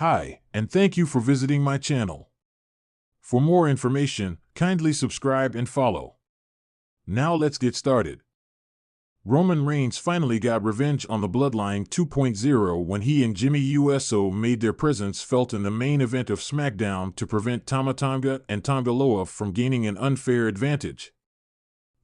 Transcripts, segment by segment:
Hi, and thank you for visiting my channel. For more information, kindly subscribe and follow. Now let's get started. Roman Reigns finally got revenge on the Bloodline 2.0 when he and Jey Uso made their presence felt in the main event of SmackDown to prevent Tama Tonga and Tonga Loa from gaining an unfair advantage.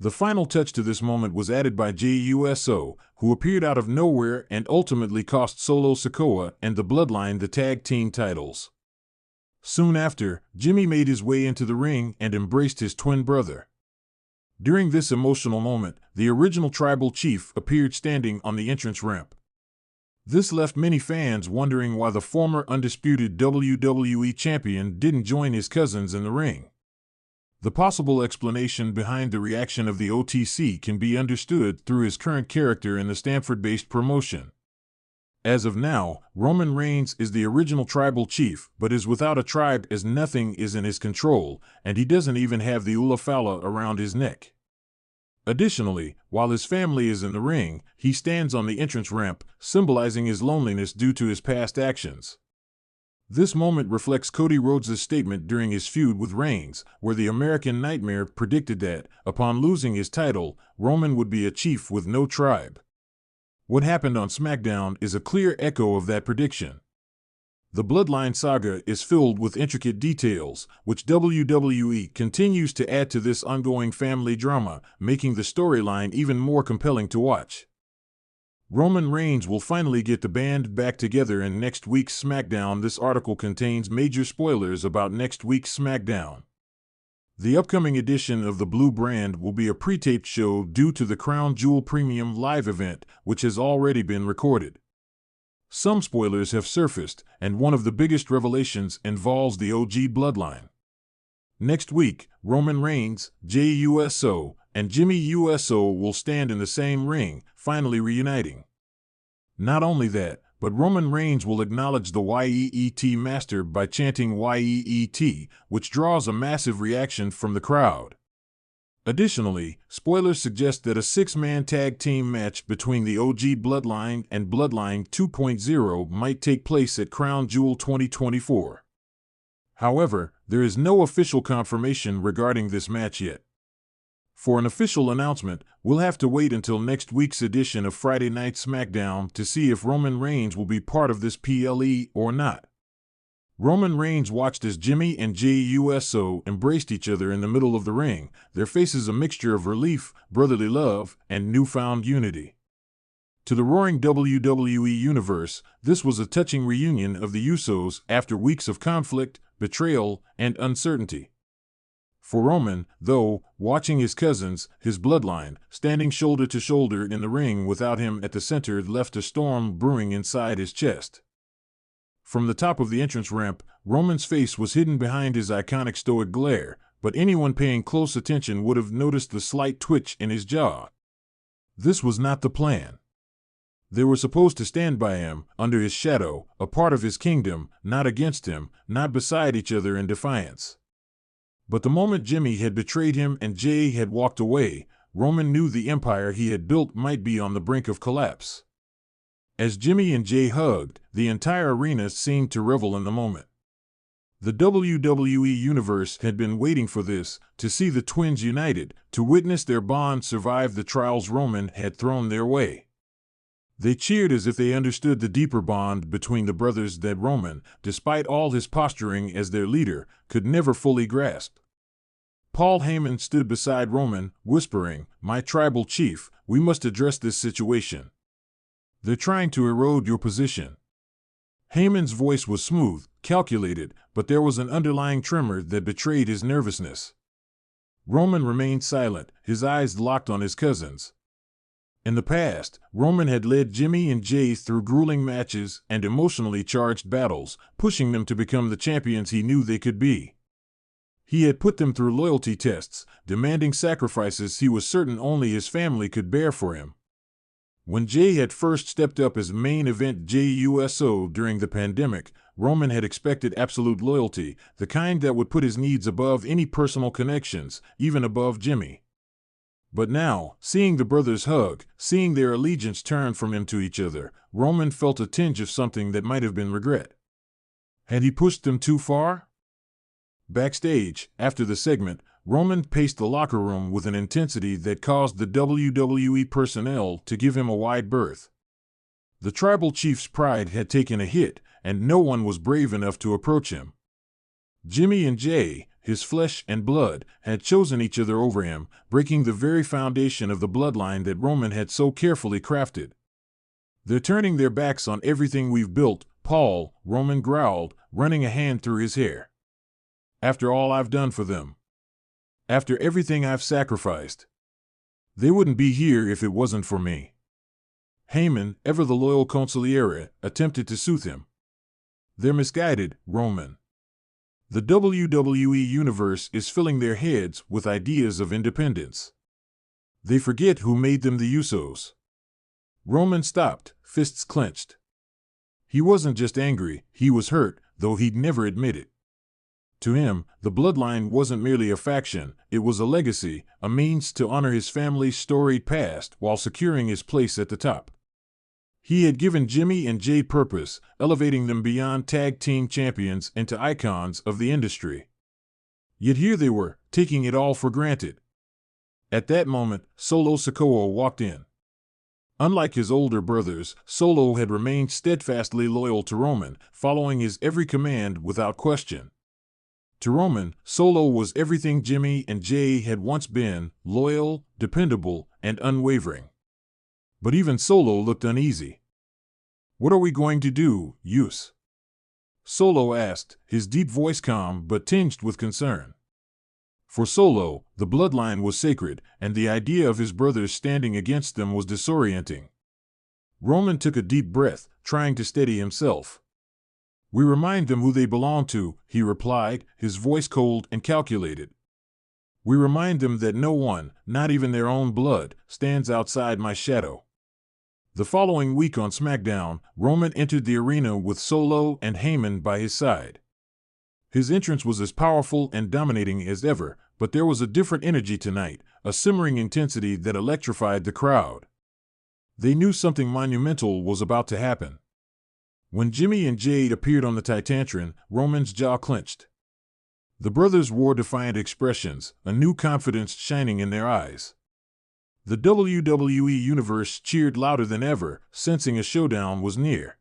The final touch to this moment was added by Jey Uso, who appeared out of nowhere and ultimately cost Solo Sikoa and the Bloodline the tag team titles. Soon after, Jimmy made his way into the ring and embraced his twin brother. During this emotional moment, the original tribal chief appeared standing on the entrance ramp. This left many fans wondering why the former undisputed WWE champion didn't join his cousins in the ring. The possible explanation behind the reaction of the OTC can be understood through his current character in the Stamford-based promotion. As of now, Roman Reigns is the original tribal chief, but is without a tribe as nothing is in his control, and he doesn't even have the Ulafala around his neck. Additionally, while his family is in the ring, he stands on the entrance ramp, symbolizing his loneliness due to his past actions. This moment reflects Cody Rhodes' statement during his feud with Reigns, where the American Nightmare predicted that, upon losing his title, Roman would be a chief with no tribe. What happened on SmackDown is a clear echo of that prediction. The Bloodline saga is filled with intricate details, which WWE continues to add to this ongoing family drama, making the storyline even more compelling to watch. Roman Reigns will finally get the band back together in next week's SmackDown. This article contains major spoilers about next week's SmackDown. The upcoming edition of the Blue Brand will be a pre-taped show due to the Crown Jewel Premium Live event, which has already been recorded. Some spoilers have surfaced, and one of the biggest revelations involves the OG Bloodline. Next week, Roman Reigns, Jey Uso, and Jimmy Uso will stand in the same ring, finally reuniting. Not only that, but Roman Reigns will acknowledge the YEET master by chanting YEET, which draws a massive reaction from the crowd. Additionally, spoilers suggest that a six-man tag team match between the OG Bloodline and Bloodline 2.0 might take place at Crown Jewel 2024. However, there is no official confirmation regarding this match yet. For an official announcement, we'll have to wait until next week's edition of Friday Night SmackDown to see if Roman Reigns will be part of this PLE or not. Roman Reigns watched as Jimmy and Jey Uso embraced each other in the middle of the ring, their faces a mixture of relief, brotherly love, and newfound unity. To the roaring WWE universe, this was a touching reunion of the Usos after weeks of conflict, betrayal, and uncertainty. For Roman, though, watching his cousins, his bloodline, standing shoulder to shoulder in the ring without him at the center left a storm brewing inside his chest. From the top of the entrance ramp, Roman's face was hidden behind his iconic stoic glare, but anyone paying close attention would have noticed the slight twitch in his jaw. This was not the plan. They were supposed to stand by him, under his shadow, a part of his kingdom, not against him, not beside each other in defiance. But the moment Jimmy had betrayed him and Jey had walked away, Roman knew the empire he had built might be on the brink of collapse. As Jimmy and Jey hugged, the entire arena seemed to revel in the moment. The WWE Universe had been waiting for this, to see the twins united, to witness their bond survive the trials Roman had thrown their way. They cheered as if they understood the deeper bond between the brothers that Roman, despite all his posturing as their leader, could never fully grasp. Paul Heyman stood beside Roman, whispering, "My tribal chief, we must address this situation. They're trying to erode your position." Heyman's voice was smooth, calculated, but there was an underlying tremor that betrayed his nervousness. Roman remained silent, his eyes locked on his cousins. In the past, Roman had led Jimmy and Jey through grueling matches and emotionally charged battles, pushing them to become the champions he knew they could be. He had put them through loyalty tests, demanding sacrifices he was certain only his family could bear for him. When Jey had first stepped up as main event Jey Uso during the pandemic, Roman had expected absolute loyalty, the kind that would put his needs above any personal connections, even above Jimmy. But now, seeing the brothers hug, seeing their allegiance turn from him to each other, Roman felt a tinge of something that might have been regret. Had he pushed them too far? Backstage, after the segment, Roman paced the locker room with an intensity that caused the WWE personnel to give him a wide berth. The tribal chief's pride had taken a hit, and no one was brave enough to approach him. Jimmy and Jey, his flesh and blood, had chosen each other over him, breaking the very foundation of the bloodline that Roman had so carefully crafted. "They're turning their backs on everything we've built, Paul," Roman growled, running a hand through his hair. "After all I've done for them. After everything I've sacrificed. They wouldn't be here if it wasn't for me." Heyman, ever the loyal consigliere, attempted to soothe him. "They're misguided, Roman. The WWE Universe is filling their heads with ideas of independence. They forget who made them the Usos." Roman stopped, fists clenched. He wasn't just angry, he was hurt, though he'd never admit it. To him, the bloodline wasn't merely a faction, it was a legacy, a means to honor his family's storied past while securing his place at the top. He had given Jimmy and Jey purpose, elevating them beyond tag team champions into icons of the industry. Yet here they were, taking it all for granted. At that moment, Solo Sikoa walked in. Unlike his older brothers, Solo had remained steadfastly loyal to Roman, following his every command without question. To Roman, Solo was everything Jimmy and Jey had once been: loyal, dependable, and unwavering. But even Solo looked uneasy. "What are we going to do, Us?" Solo asked, his deep voice calm but tinged with concern. For Solo, the bloodline was sacred, and the idea of his brothers standing against them was disorienting. Roman took a deep breath, trying to steady himself. "We remind them who they belong to," he replied, his voice cold and calculated. "We remind them that no one, not even their own blood, stands outside my shadow." The following week on SmackDown, Roman entered the arena with Solo and Heyman by his side. His entrance was as powerful and dominating as ever, but there was a different energy tonight, a simmering intensity that electrified the crowd. They knew something monumental was about to happen. When Jimmy and Jey appeared on the Titantron, Roman's jaw clenched. The brothers wore defiant expressions, a new confidence shining in their eyes. The WWE Universe cheered louder than ever, sensing a showdown was near.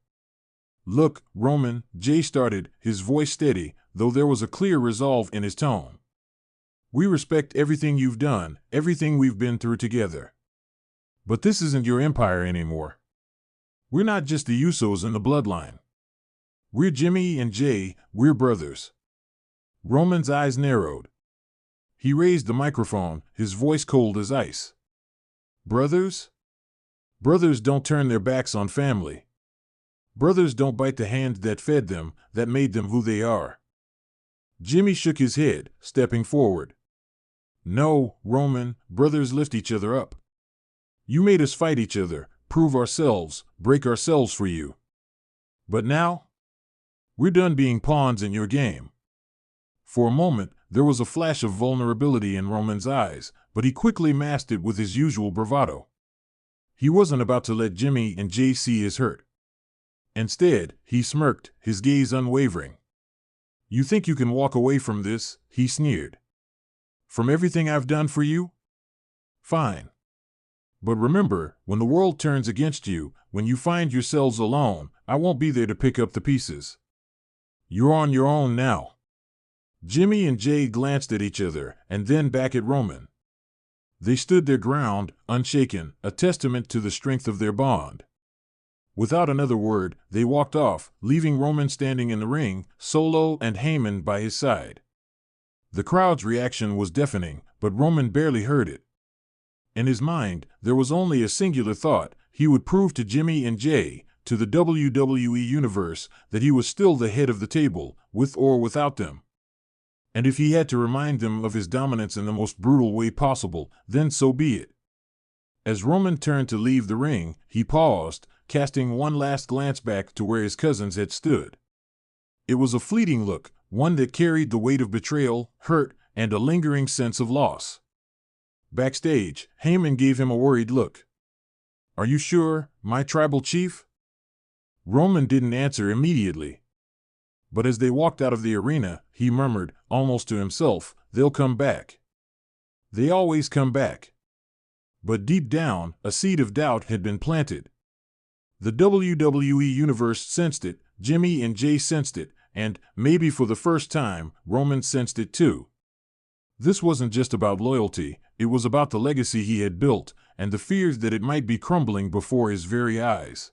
"Look, Roman," Jey started, his voice steady, though there was a clear resolve in his tone. "We respect everything you've done, everything we've been through together. But this isn't your empire anymore. We're not just the Usos in the bloodline. We're Jimmy and Jey, we're brothers." Roman's eyes narrowed. He raised the microphone, his voice cold as ice. "Brothers? Brothers don't turn their backs on family. Brothers don't bite the hand that fed them, that made them who they are." Jimmy shook his head, stepping forward. "No, Roman, brothers lift each other up. You made us fight each other, prove ourselves, break ourselves for you. But now? We're done being pawns in your game." For a moment, there was a flash of vulnerability in Roman's eyes, but he quickly masked it with his usual bravado. He wasn't about to let Jimmy and Jey see his hurt. Instead, he smirked, his gaze unwavering. "You think you can walk away from this?" he sneered. "From everything I've done for you? Fine. But remember, when the world turns against you, when you find yourselves alone, I won't be there to pick up the pieces. You're on your own now." Jimmy and Jey glanced at each other, and then back at Roman. They stood their ground, unshaken, a testament to the strength of their bond. Without another word, they walked off, leaving Roman standing in the ring, Solo and Heyman by his side. The crowd's reaction was deafening, but Roman barely heard it. In his mind, there was only a singular thought: he would prove to Jimmy and Jey, to the WWE Universe, that he was still the head of the table, with or without them. And if he had to remind them of his dominance in the most brutal way possible, then so be it. As Roman turned to leave the ring, he paused, casting one last glance back to where his cousins had stood. It was a fleeting look, one that carried the weight of betrayal, hurt, and a lingering sense of loss. Backstage, Heyman gave him a worried look. "Are you sure, my tribal chief?" Roman didn't answer immediately. But as they walked out of the arena, he murmured, almost to himself, "They'll come back. They always come back." But deep down, a seed of doubt had been planted. The WWE Universe sensed it, Jimmy and Jey sensed it, and, maybe for the first time, Roman sensed it too. This wasn't just about loyalty, it was about the legacy he had built, and the fears that it might be crumbling before his very eyes.